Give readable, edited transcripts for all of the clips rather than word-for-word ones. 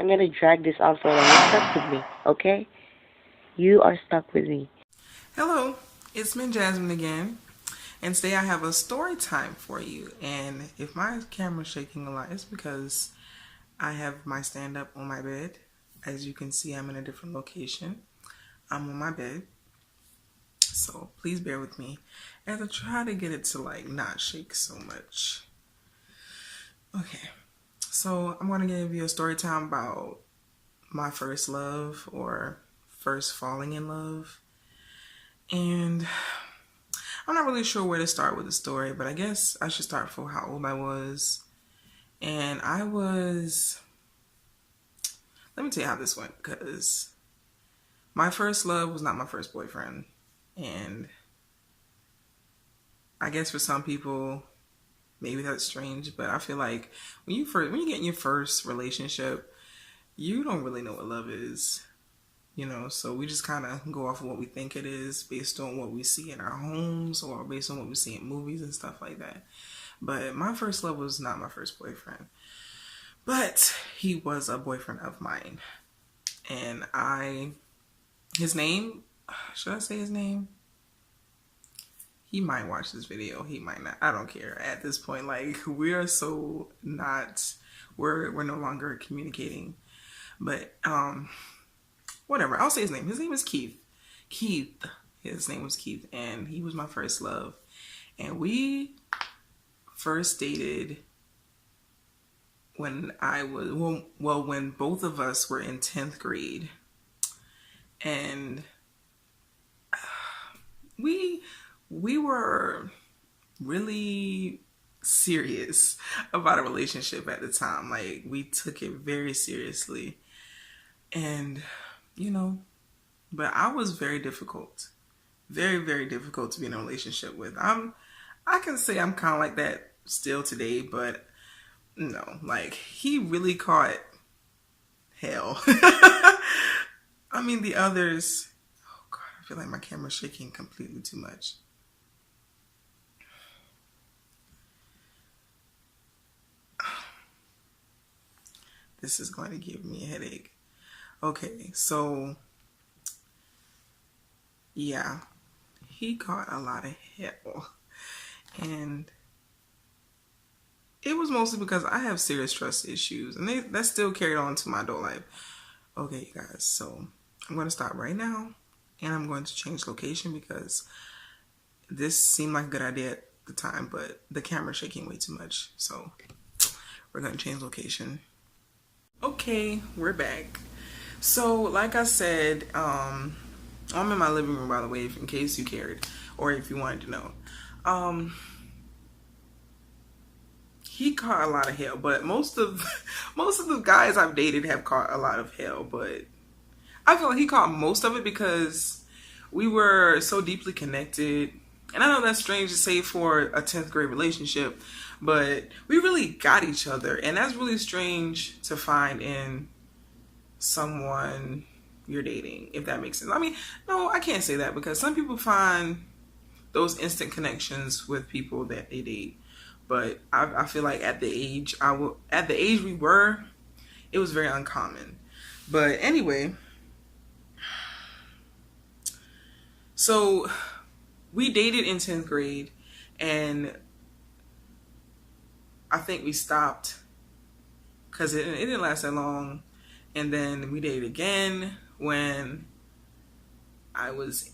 I'm gonna drag this on so long. You're stuck with me, okay? You are stuck with me. Hello, it's me, Jasmine again, and today I have a story time for you. And if my camera's shaking a lot, it's because I have my stand up on my bed. As you can see, I'm in a different location. I'm on my bed, so please bear with me as I try to get it to like not shake so much. Okay, so I'm gonna give you a story time about my first love or first falling in love. And I'm not really sure where to start with the story, but I guess I should start from how old I was. And let me tell you how this went, because my first love was not my first boyfriend. And I guess for some people, maybe that's strange, but I feel like when you get in your first relationship, you don't really know what love is. So we just kind of go off of what we think it is based on what we see in our homes or based on what we see in movies and stuff like that. But my first love was not my first boyfriend, but he was a boyfriend of mine. And his name, should I say his name? He might watch this video, he might not. I don't care at this point. Like, we are so not, we're no longer communicating. But whatever, I'll say his name. His name is Keith. Keith. His name was Keith, and he was my first love. And we first dated when when both of us were in 10th grade. And we were really serious about a relationship at the time. Like, we took it very seriously. And but I was very difficult. Very, very difficult to be in a relationship with. I can say I'm kind of like that still today, but no, like, he really caught hell. I mean, the others, oh God, I feel like my camera's shaking completely too much. This is going to give me a headache. Okay, so yeah, he caught a lot of hell. And it was mostly because I have serious trust issues, and that still carried on to my adult life. Okay, you guys, so I'm going to stop right now, and I'm going to change location because this seemed like a good idea at the time, but the camera's shaking way too much, so we're going to change location. Okay, we're back. So, like I said, I'm in my living room, by the way, in case you cared, or if you wanted to know. He caught a lot of hell, but most of the guys I've dated have caught a lot of hell. But I feel like he caught most of it because we were so deeply connected. And I know that's strange to say for a 10th grade relationship, but we really got each other, and that's really strange to find in someone you're dating, if that makes sense. I mean, no, I can't say that, because some people find those instant connections with people that they date. But I feel like at the age we were, it was very uncommon. But anyway, so we dated in 10th grade, and I think we stopped because it didn't last that long. And then we dated again when I was,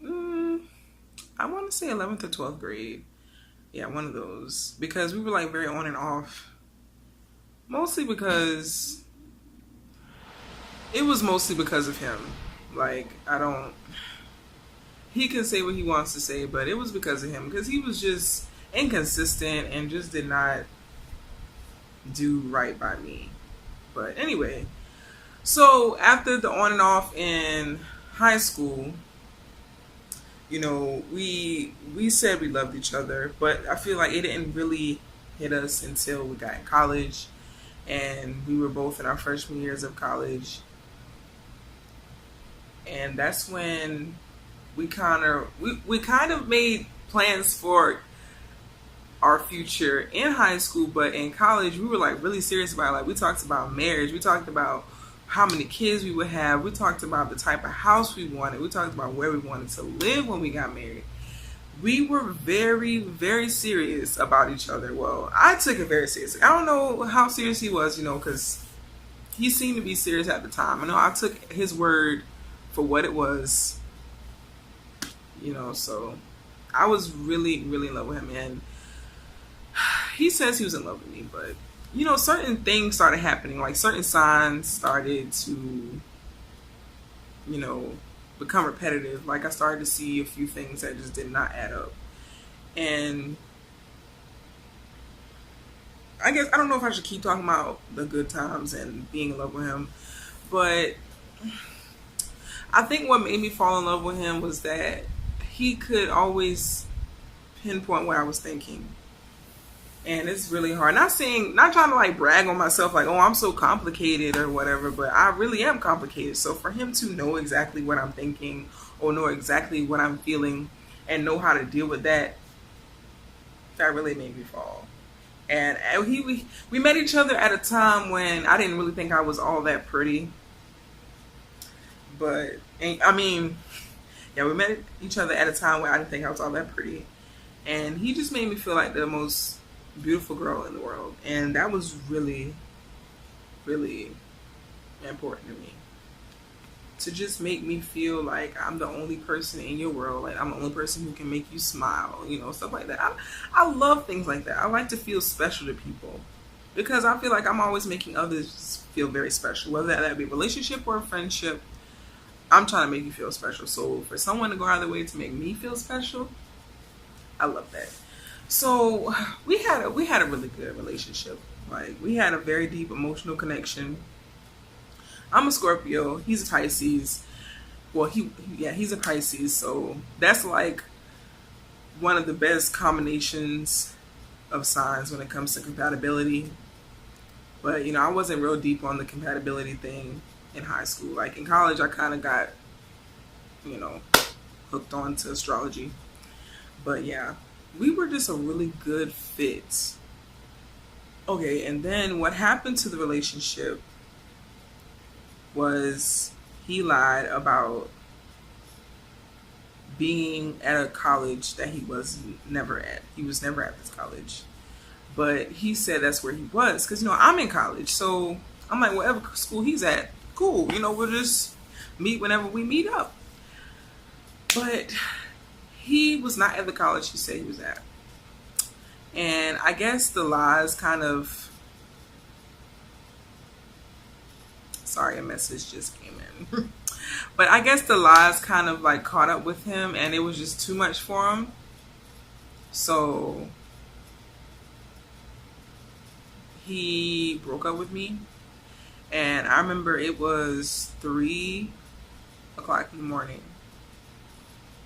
I want to say 11th or 12th grade. Yeah, one of those. Because we were like very on and off. Mostly because, it was mostly because of him. Like, he can say what he wants to say, but it was because of him. Because he was just inconsistent and just did not do right by me. But anyway, so after the on and off in high school, we said we loved each other, but I feel like it didn't really hit us until we got in college, and we were both in our freshman years of college. And that's when we kind of made plans for our future in high school, but in college we were like really serious about it. Like we talked about marriage, we talked about how many kids we would have, we talked about the type of house we wanted, we talked about where we wanted to live when we got married. We were very, very serious about each other. Well, I took it very seriously. I don't know how serious he was, because he seemed to be serious at the time. I know I took his word for what it was, so I was really, really in love with him. And he says he was in love with me, but, certain things started happening. Like certain signs started to, become repetitive. Like I started to see a few things that just did not add up. And I guess I don't know if I should keep talking about the good times and being in love with him, but I think what made me fall in love with him was that he could always pinpoint what I was thinking. And it's really hard. Not trying to like brag on myself like, oh, I'm so complicated or whatever, but I really am complicated. So for him to know exactly what I'm thinking or know exactly what I'm feeling and know how to deal with that, that really made me fall. And we met each other at a time when I didn't really think I was all that pretty. But, I mean, yeah, we met each other at a time where I didn't think I was all that pretty. And he just made me feel like the most beautiful girl in the world. And that was really, really important to me. To just make me feel like I'm the only person in your world. Like I'm the only person who can make you smile, stuff like that. I love things like that. I like to feel special to people. Because I feel like I'm always making others feel very special. Whether that be a relationship or a friendship, I'm trying to make you feel special. So for someone to go out of their way to make me feel special, I love that. So we had a really good relationship. Like we had a very deep emotional connection. I'm a Scorpio. He's a Pisces. Well, he's a Pisces. So that's like one of the best combinations of signs when it comes to compatibility. But I wasn't real deep on the compatibility thing in high school. Like in college, I kind of got, hooked on to astrology. But yeah, we were just a really good fit. Okay, and then what happened to the relationship was he lied about being at a college that he was never at. He was never at this college. But he said that's where he was. Because, I'm in college. So I'm like, whatever school he's at, cool. We'll just meet whenever we meet up. But he was not at the college he said he was at. And I guess the lies kind of... Sorry, a message just came in. But I guess the lies kind of like caught up with him and it was just too much for him. So he broke up with me. And I remember it was 3 o'clock in the morning.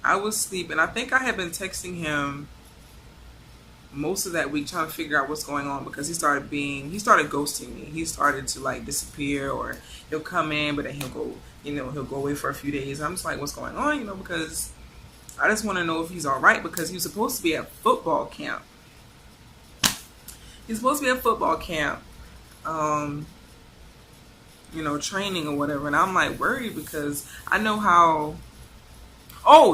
I was sleeping. I think I had been texting him most of that week trying to figure out what's going on because he started ghosting me. He started to like disappear, or he'll come in but then he'll go, he'll go away for a few days. I'm just like, what's going on? Because I just want to know if he's all right, because he was supposed to be at football camp. He's supposed to be at football camp, training or whatever. And I'm like worried because I know how,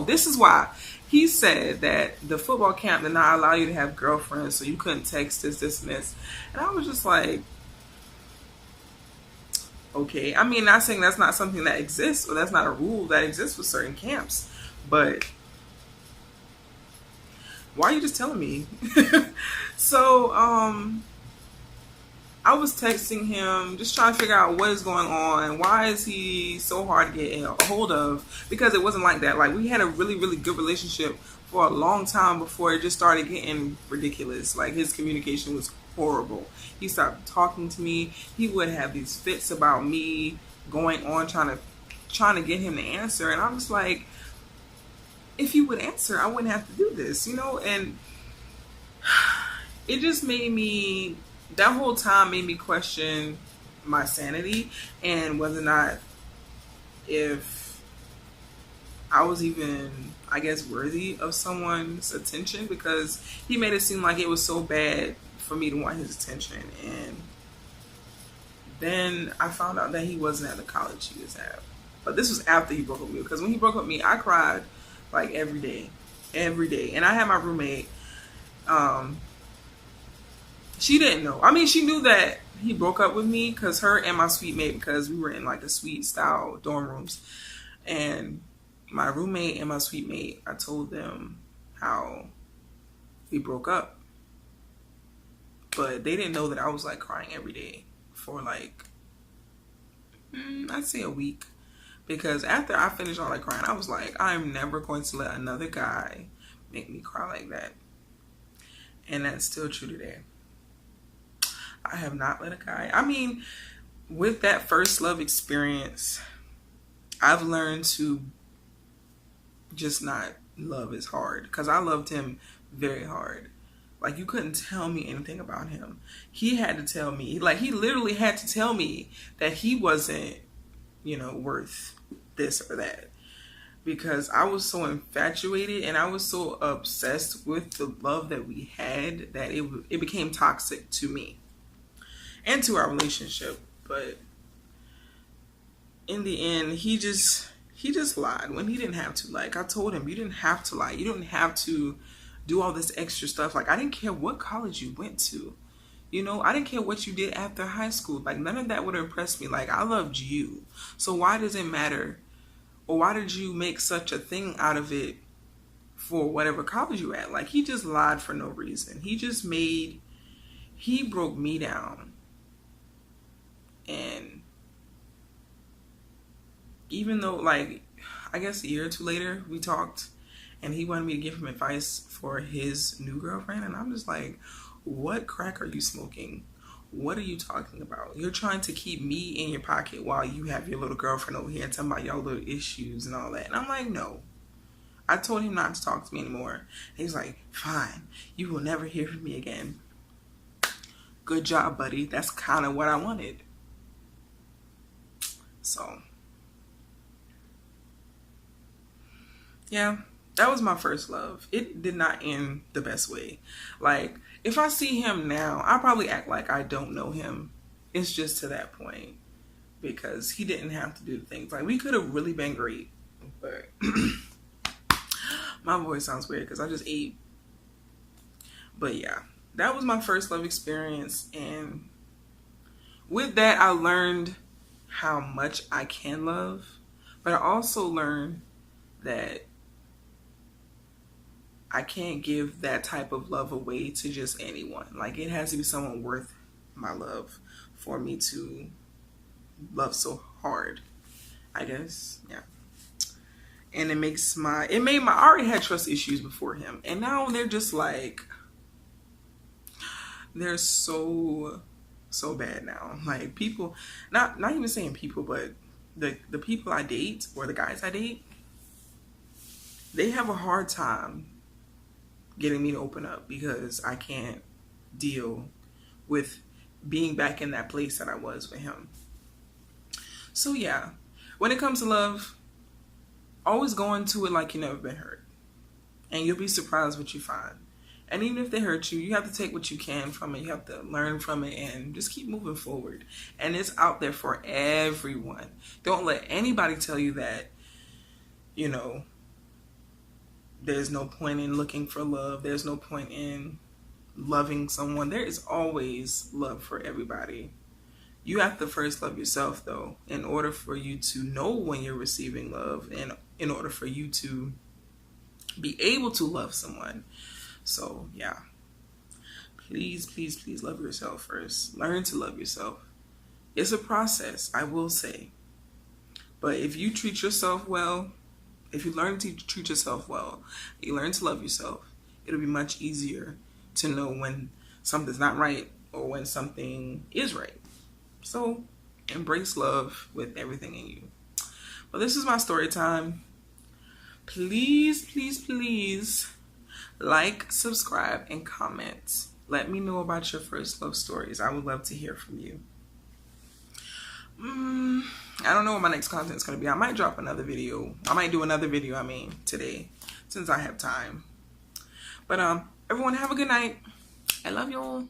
this is why. He said that the football camp did not allow you to have girlfriends, so you couldn't text this, and this. And I was just like, okay. I mean, not saying that's not something that exists, or that's not a rule that exists with certain camps, but why are you just telling me? So, I was texting him, just trying to figure out what is going on. Why is he so hard to get a hold of? Because it wasn't like that. Like, we had a really, really good relationship for a long time before it just started getting ridiculous. Like, his communication was horrible. He stopped talking to me. He would have these fits about me going on, trying to get him to answer. And I'm just like, if you would answer, I wouldn't have to do this, And it just made me... That whole time made me question my sanity and whether or not if I was even, I guess, worthy of someone's attention, because he made it seem like it was so bad for me to want his attention. And then I found out that he wasn't at the college he was at. But this was after he broke up with me, because when he broke up with me, I cried like every day. Every day. And I had my roommate. She didn't know. I mean, she knew that he broke up with me, because her and my suite mate, because we were in like the suite style dorm rooms. And my roommate and my suite mate, I told them how we broke up. But they didn't know that I was like crying every day for like, I'd say a week. Because after I finished all that crying, I was like, I'm never going to let another guy make me cry like that. And that's still true today. I have not let a guy. I mean, with that first love experience, I've learned to just not love as hard, because I loved him very hard. Like, you couldn't tell me anything about him. He had to tell me, like, he literally had to tell me that he wasn't, worth this or that. Because I was so infatuated and I was so obsessed with the love that we had that it became toxic to me and to our relationship. But in the end, he just lied when he didn't have to. Like, I told him, you didn't have to lie. You didn't have to do all this extra stuff. Like, I didn't care what college you went to. I didn't care what you did after high school. Like, none of that would impress me. Like, I loved you. So why does it matter? Or why did you make such a thing out of it for whatever college you at? Like, he just lied for no reason. He broke me down. And even though, like, I guess a year or two later, we talked, and he wanted me to give him advice for his new girlfriend. And I'm just like, what crack are you smoking? What are you talking about? You're trying to keep me in your pocket while you have your little girlfriend over here and talking about y'all little issues and all that. And I'm like, no. I told him not to talk to me anymore. And he's like, fine. You will never hear from me again. Good job, buddy. That's kind of what I wanted. So, yeah, that was my first love. It did not end the best way. Like, if I see him now, I'll probably act like I don't know him. It's just to that point. Because he didn't have to do things. Like, we could have really been great. But my voice sounds weird because I just ate. But yeah, that was my first love experience. And with that, I learned how much I can love. But I also learned that I can't give that type of love away to just anyone. Like, it has to be someone worth my love for me to love so hard, I guess. Yeah. And I already had trust issues before him. And now they're just like, they're so bad now. Like, people, not even saying people, but the people I date, or the guys I date, they have a hard time getting me to open up, because I can't deal with being back in that place that I was with him. So yeah, when it comes to love, always go into it like you've never been hurt. And you'll be surprised what you find. And even if they hurt you, you have to take what you can from it. You have to learn from it and just keep moving forward. And it's out there for everyone. Don't let anybody tell you that, there's no point in looking for love. There's no point in loving someone. There is always love for everybody. You have to first love yourself, though, in order for you to know when you're receiving love, and in order for you to be able to love someone. So, yeah. Please, please, please love yourself first. Learn to love yourself. It's a process, I will say. But if you treat yourself well, if you learn to treat yourself well, you learn to love yourself, it'll be much easier to know when something's not right or when something is right. So, embrace love with everything in you. Well, this is my story time. Please, please, please like, subscribe, and comment. Let me know about your first love stories. I would love to hear from you. I don't know what my next content is going to be. I might drop another video. I might do another video, today, since I have time. But everyone have a good night. I love y'all.